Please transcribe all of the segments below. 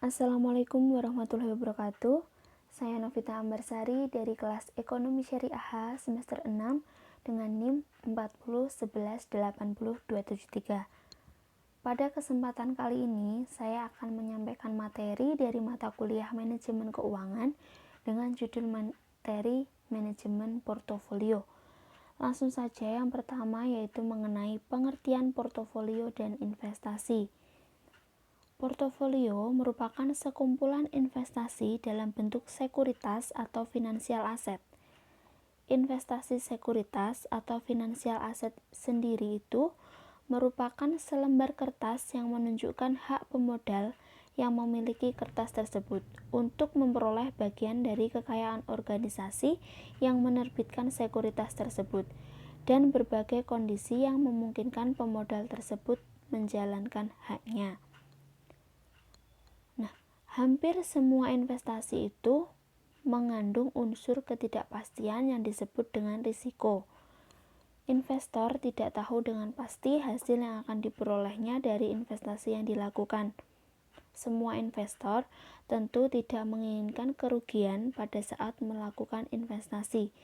Assalamualaikum warahmatullahi wabarakatuh. Saya Novita Ambarsari dari kelas Ekonomi Syariah semester 6 dengan NIM 401180273. Pada kesempatan kali ini, saya akan menyampaikan materi dari mata kuliah Manajemen Keuangan dengan judul materi Manajemen Portofolio. Langsung saja yang pertama yaitu mengenai pengertian portofolio dan investasi. Portofolio merupakan sekumpulan investasi dalam bentuk sekuritas atau finansial aset. Investasi sekuritas atau finansial aset sendiri itu merupakan selembar kertas yang menunjukkan hak pemodal yang memiliki kertas tersebut untuk memperoleh bagian dari kekayaan organisasi yang menerbitkan sekuritas tersebut dan berbagai kondisi yang memungkinkan pemodal tersebut menjalankan haknya. Hampir semua investasi itu mengandung unsur ketidakpastian yang disebut dengan risiko. Investor tidak tahu dengan pasti hasil yang akan diperolehnya dari investasi yang dilakukan. Semua investor tentu tidak menginginkan kerugian pada saat melakukan investasi.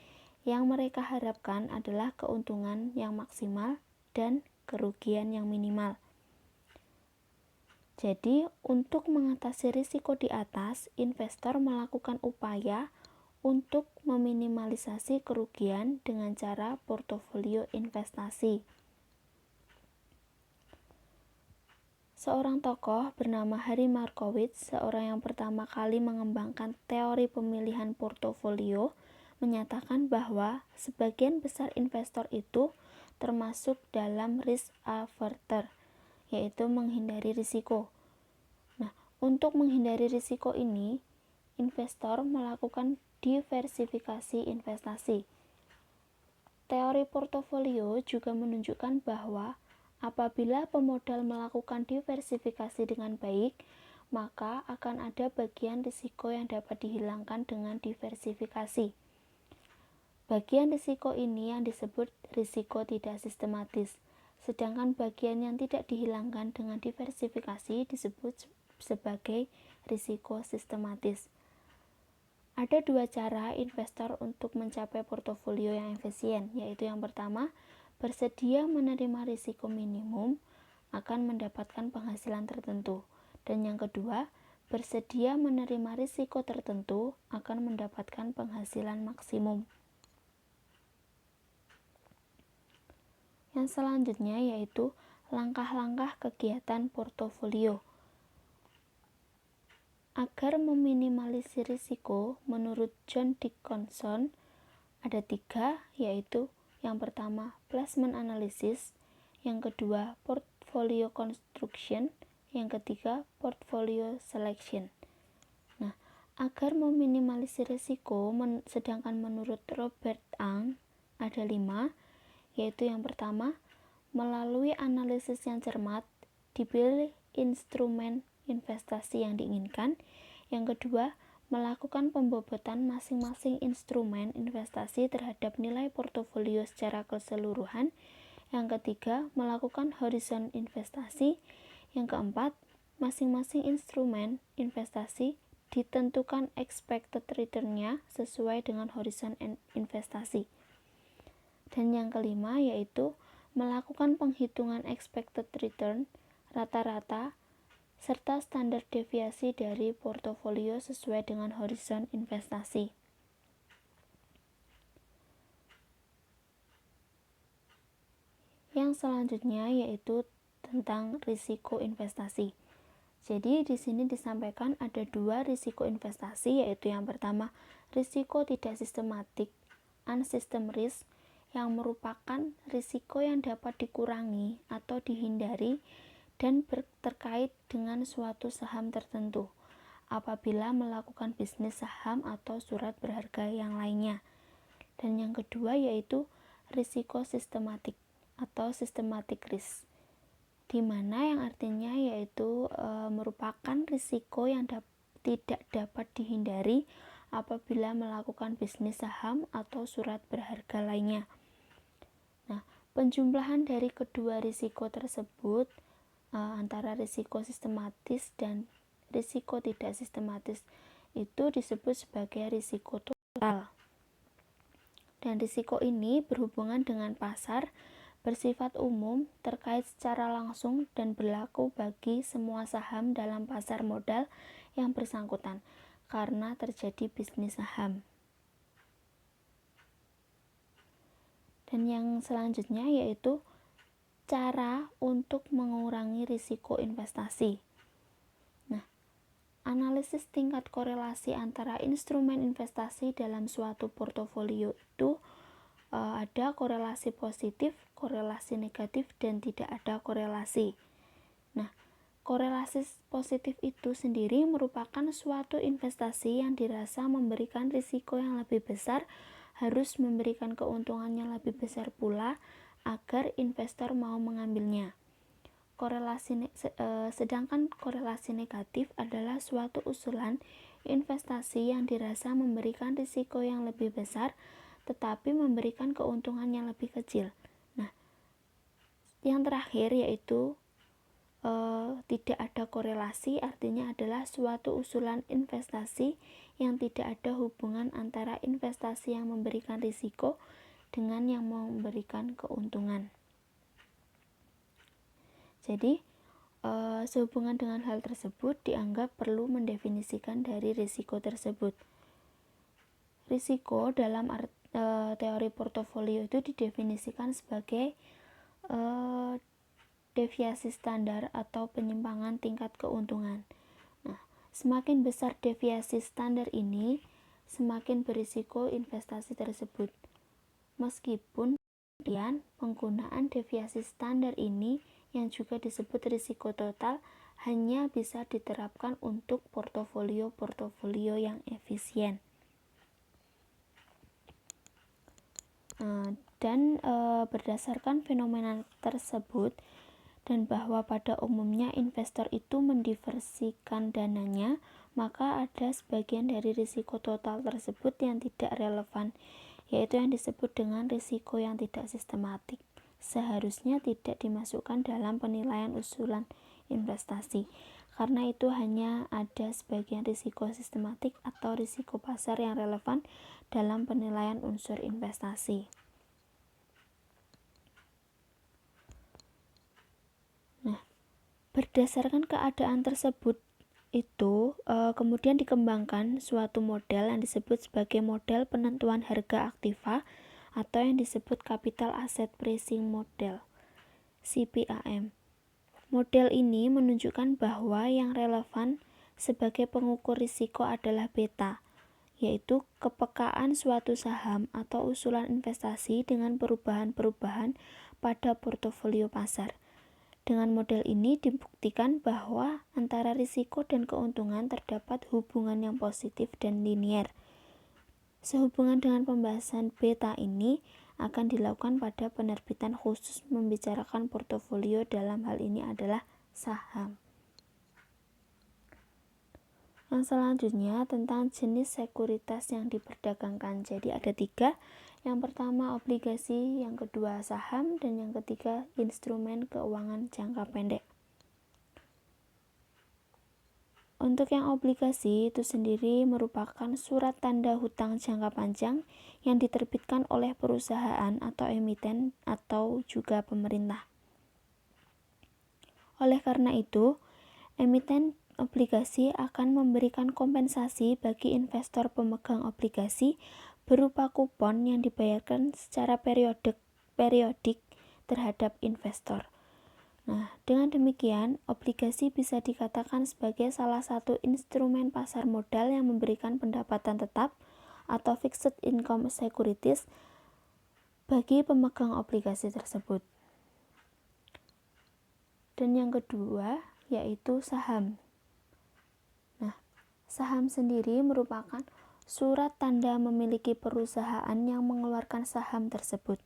Yang mereka harapkan adalah keuntungan yang maksimal dan kerugian yang minimal. Jadi, untuk mengatasi risiko di atas, investor melakukan upaya untuk meminimalisasi kerugian dengan cara portofolio investasi. Seorang tokoh bernama Harry Markowitz, seorang yang pertama kali mengembangkan teori pemilihan portofolio, menyatakan bahwa sebagian besar investor itu termasuk dalam risk averter, yaitu menghindari risiko. Untuk menghindari risiko ini, investor melakukan diversifikasi investasi. Teori portofolio juga menunjukkan bahwa apabila pemodal melakukan diversifikasi dengan baik, maka akan ada bagian risiko yang dapat dihilangkan dengan diversifikasi. Bagian risiko ini yang disebut risiko tidak sistematis, sedangkan bagian yang tidak dihilangkan dengan diversifikasi disebut sebagai risiko sistematis. Ada dua cara investor untuk mencapai portofolio yang efisien, yaitu yang pertama, bersedia menerima risiko minimum akan mendapatkan penghasilan tertentu, dan yang kedua, bersedia menerima risiko tertentu akan mendapatkan penghasilan maksimum. Yang selanjutnya yaitu langkah-langkah kegiatan portofolio. Agar meminimalisir risiko, menurut John Dickinson, ada 3, yaitu yang pertama, placement analysis, yang kedua, portfolio construction, yang ketiga, portfolio selection. Agar meminimalisir risiko, sedangkan menurut Robert Ang, ada 5, yaitu yang pertama, melalui analisis yang cermat, dipilih instrumen investasi yang diinginkan. Yang kedua, melakukan pembobotan masing-masing instrumen investasi terhadap nilai portofolio secara keseluruhan. Yang ketiga, melakukan horizon investasi. Yang keempat, masing-masing instrumen investasi ditentukan expected return-nya sesuai dengan horizon investasi. Dan yang kelima yaitu melakukan penghitungan expected return rata-rata serta standar deviasi dari portofolio sesuai dengan horizon investasi. Yang selanjutnya yaitu tentang risiko investasi. Jadi di sini disampaikan ada 2 risiko investasi, yaitu yang pertama risiko tidak sistematik (unsystem risk) yang merupakan risiko yang dapat dikurangi atau dihindari dan terkait dengan suatu saham tertentu apabila melakukan bisnis saham atau surat berharga yang lainnya. Dan yang kedua yaitu risiko sistematik atau systematic risk, di mana yang artinya yaitu merupakan risiko yang tidak dapat dihindari apabila melakukan bisnis saham atau surat berharga lainnya. Penjumlahan dari kedua risiko tersebut antara risiko sistematis dan risiko tidak sistematis itu disebut sebagai risiko total. Dan risiko ini berhubungan dengan pasar, bersifat umum, terkait secara langsung, dan berlaku bagi semua saham dalam pasar modal yang bersangkutan, karena terjadi bisnis saham. Dan yang selanjutnya yaitu cara untuk mengurangi risiko investasi. Analisis tingkat korelasi antara instrumen investasi dalam suatu portofolio itu ada korelasi positif, korelasi negatif, dan tidak ada korelasi. Nah, korelasi positif itu sendiri merupakan suatu investasi yang dirasa memberikan risiko yang lebih besar, harus memberikan keuntungan yang lebih besar pula agar investor mau mengambilnya. Sedangkan korelasi negatif adalah suatu usulan investasi yang dirasa memberikan risiko yang lebih besar tetapi memberikan keuntungan yang lebih kecil. Nah, yang terakhir yaitu tidak ada korelasi, artinya adalah suatu usulan investasi yang tidak ada hubungan antara investasi yang memberikan risiko dengan yang memberikan keuntungan. Jadi, sehubungan dengan hal tersebut dianggap perlu mendefinisikan dari risiko tersebut. Risiko dalam teori portofolio itu didefinisikan sebagai deviasi standar atau penyimpangan tingkat keuntungan. Nah, semakin besar deviasi standar ini, semakin berisiko investasi tersebut. Meskipun kemudian penggunaan deviasi standar ini yang juga disebut risiko total hanya bisa diterapkan untuk portofolio-portofolio yang efisien. Berdasarkan fenomena tersebut dan bahwa pada umumnya investor itu mendiversikan dananya, maka ada sebagian dari risiko total tersebut yang tidak relevan, yaitu yang disebut dengan risiko yang tidak sistematik. Seharusnya tidak dimasukkan dalam penilaian usulan investasi, karena itu hanya ada sebagian risiko sistematik atau risiko pasar yang relevan dalam penilaian unsur investasi. Nah, berdasarkan keadaan tersebut itu kemudian dikembangkan suatu model yang disebut sebagai model penentuan harga aktiva atau yang disebut Capital Asset Pricing Model, CPAM. Model ini menunjukkan bahwa yang relevan sebagai pengukur risiko adalah beta, yaitu kepekaan suatu saham atau usulan investasi dengan perubahan-perubahan pada portofolio pasar. Dengan model ini dibuktikan bahwa antara risiko dan keuntungan terdapat hubungan yang positif dan linier. Sehubungan dengan pembahasan beta ini akan dilakukan pada penerbitan khusus membicarakan portofolio, dalam hal ini adalah saham. Yang selanjutnya tentang jenis sekuritas yang diperdagangkan. Jadi ada 3. Yang pertama obligasi, yang kedua saham, dan yang ketiga instrumen keuangan jangka pendek. Untuk yang obligasi itu sendiri merupakan surat tanda hutang jangka panjang yang diterbitkan oleh perusahaan atau emiten atau juga pemerintah. Oleh karena itu, emiten obligasi akan memberikan kompensasi bagi investor pemegang obligasi berupa kupon yang dibayarkan secara periodik terhadap investor. Nah, dengan demikian, obligasi bisa dikatakan sebagai salah satu instrumen pasar modal yang memberikan pendapatan tetap atau fixed income securities bagi pemegang obligasi tersebut. Dan yang kedua yaitu saham. Nah, saham sendiri merupakan surat tanda memiliki perusahaan yang mengeluarkan saham tersebut.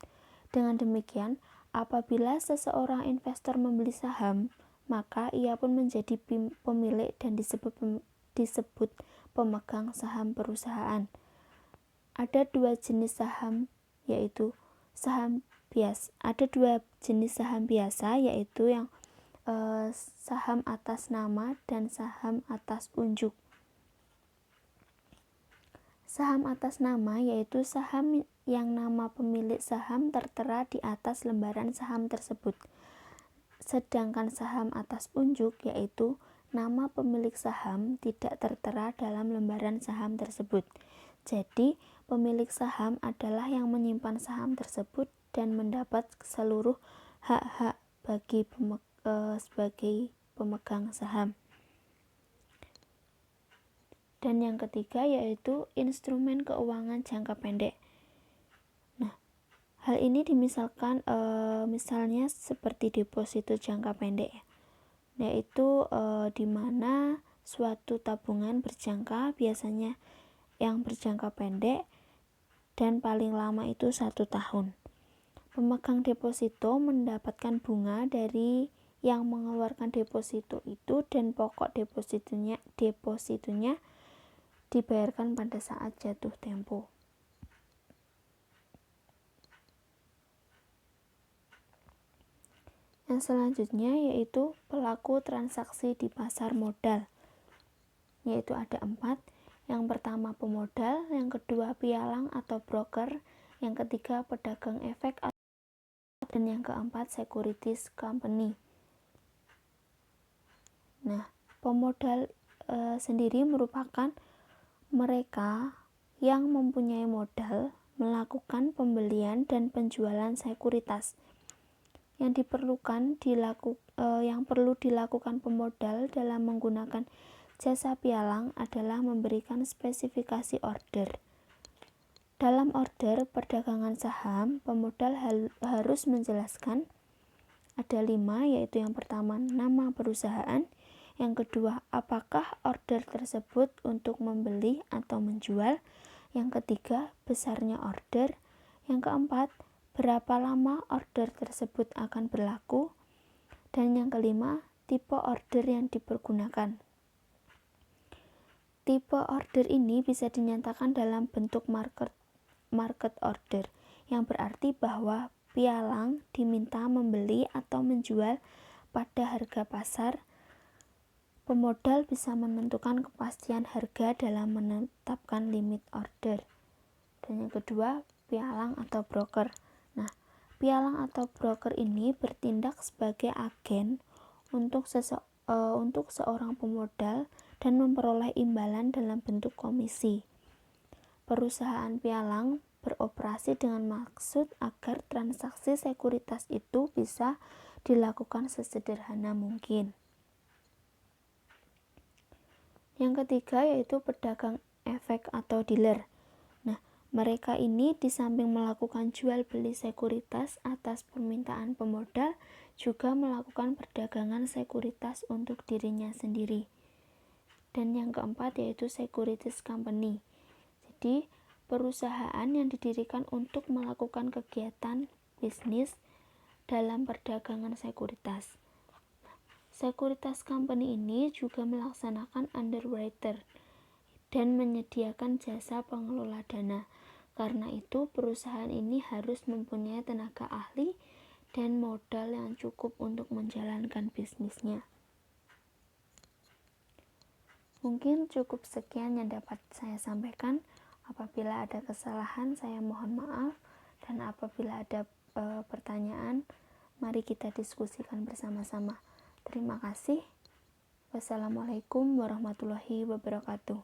Dengan demikian, apabila seseorang investor membeli saham, maka ia pun menjadi pemilik dan disebut pemegang saham perusahaan. Ada 2 jenis saham, yaitu saham biasa. Ada 2 jenis saham biasa, yaitu yang saham atas nama dan saham atas unjuk. Saham atas nama yaitu saham yang nama pemilik saham tertera di atas lembaran saham tersebut. Sedangkan saham atas unjuk yaitu nama pemilik saham tidak tertera dalam lembaran saham tersebut. Jadi, pemilik saham adalah yang menyimpan saham tersebut dan mendapat seluruh hak-hak sebagai pemegang saham. Dan yang ketiga yaitu instrumen keuangan jangka pendek. Nah, hal ini dimisalkan misalnya seperti deposito jangka pendek, yaitu di mana suatu tabungan berjangka biasanya yang berjangka pendek dan paling lama itu 1 tahun. Pemegang deposito mendapatkan bunga dari yang mengeluarkan deposito itu dan pokok depositonya dibayarkan pada saat jatuh tempo. Yang selanjutnya yaitu pelaku transaksi di pasar modal, yaitu ada 4. Yang pertama pemodal, yang kedua pialang atau broker, yang ketiga pedagang efek, dan yang keempat securities company. Nah, pemodal sendiri merupakan mereka yang mempunyai modal melakukan pembelian dan penjualan sekuritas. Yang perlu dilakukan pemodal dalam menggunakan jasa pialang adalah memberikan spesifikasi order. Dalam order perdagangan saham, pemodal harus menjelaskan ada 5, yaitu yang pertama nama perusahaan, yang kedua apakah order tersebut untuk membeli atau menjual, yang ketiga besarnya order, yang keempat berapa lama order tersebut akan berlaku, dan yang kelima tipe order yang dipergunakan. Tipe order ini bisa dinyatakan dalam bentuk market order, yang berarti bahwa pialang diminta membeli atau menjual pada harga pasar. Pemodal bisa menentukan kepastian harga dalam menetapkan limit order. Dan yang kedua, pialang atau broker. Nah, pialang atau broker ini bertindak sebagai agen untuk seorang pemodal dan memperoleh imbalan dalam bentuk komisi. Perusahaan pialang beroperasi dengan maksud agar transaksi sekuritas itu bisa dilakukan sesederhana mungkin. Yang ketiga yaitu pedagang efek atau dealer. Nah, mereka ini di samping melakukan jual beli sekuritas atas permintaan pemodal, juga melakukan perdagangan sekuritas untuk dirinya sendiri. Dan yang keempat yaitu securities company. Jadi, perusahaan yang didirikan untuk melakukan kegiatan bisnis dalam perdagangan sekuritas. Securities company ini juga melaksanakan underwriter dan menyediakan jasa pengelola dana. Karena itu, perusahaan ini harus mempunyai tenaga ahli dan modal yang cukup untuk menjalankan bisnisnya. Mungkin cukup sekian yang dapat saya sampaikan. Apabila ada kesalahan, saya mohon maaf. Dan apabila ada pertanyaan, mari kita diskusikan bersama-sama. Terima kasih. Wassalamualaikum warahmatullahi wabarakatuh.